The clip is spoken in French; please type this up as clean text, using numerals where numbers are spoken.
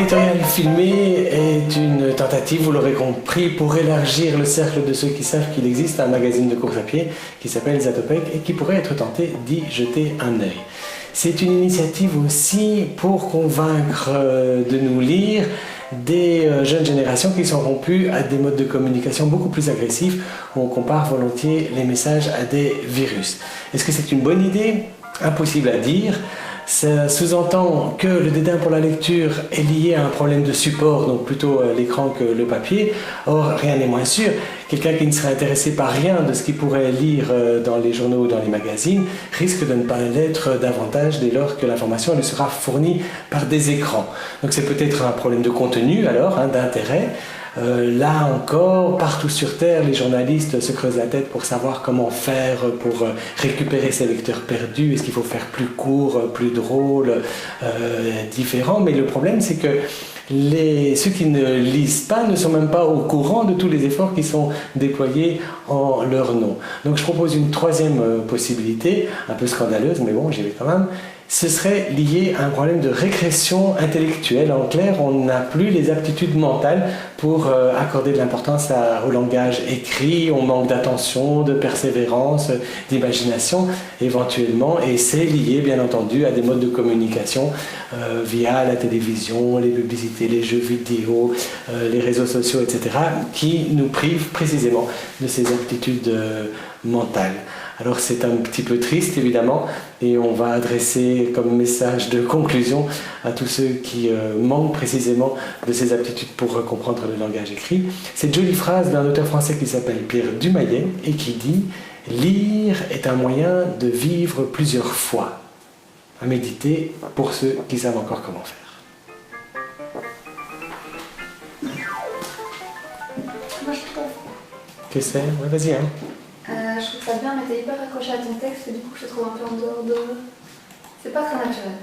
L'éditorial filmé est une tentative, vous l'aurez compris, pour élargir le cercle de ceux qui savent qu'il existe un magazine de course à pied qui s'appelle Zatopek et qui pourrait être tenté d'y jeter un œil. C'est une initiative aussi pour convaincre de nous lire des jeunes générations qui sont rompues à des modes de communication beaucoup plus agressifs où on compare volontiers les messages à des virus. Est-ce que c'est une bonne idée? Impossible à dire. Ça sous-entend que le dédain pour la lecture est lié à un problème de support, donc plutôt l'écran que le papier. Or, rien n'est moins sûr. Quelqu'un qui ne serait intéressé par rien de ce qu'il pourrait lire dans les journaux ou dans les magazines risque de ne pas l'être davantage dès lors que l'information lui sera fournie par des écrans. Donc c'est peut-être un problème de contenu alors, d'intérêt. Là encore, partout sur Terre, les journalistes se creusent la tête pour savoir comment faire pour récupérer ces lecteurs perdus. Est-ce qu'il faut faire plus court, plus drôle, différent? Mais le problème, c'est que ceux qui ne lisent pas ne sont même pas au courant de tous les efforts qui sont déployés en leur nom. Donc je propose une troisième possibilité, un peu scandaleuse, mais bon, j'y vais quand même. Ce serait lié à un problème de régression intellectuelle. En clair, on n'a plus les aptitudes mentales pour accorder de l'importance au langage écrit, on manque d'attention, de persévérance, d'imagination éventuellement, et c'est lié bien entendu à des modes de communication via la télévision, les publicités, les jeux vidéo, les réseaux sociaux, etc., qui nous privent précisément de ces aptitudes mentales. Alors c'est un petit peu triste évidemment et on va adresser comme message de conclusion à tous ceux qui manquent précisément de ces aptitudes pour comprendre le langage écrit. Cette jolie phrase d'un auteur français qui s'appelle Pierre Dumayet et qui dit « Lire est un moyen de vivre plusieurs fois ». À méditer pour ceux qui savent encore comment faire. Moi je trouve. Que c'est? Ouais, vas-y. Je trouve ça bien, mais t'es hyper accroché à ton texte et du coup je te trouve un peu en dehors de... C'est pas très naturel.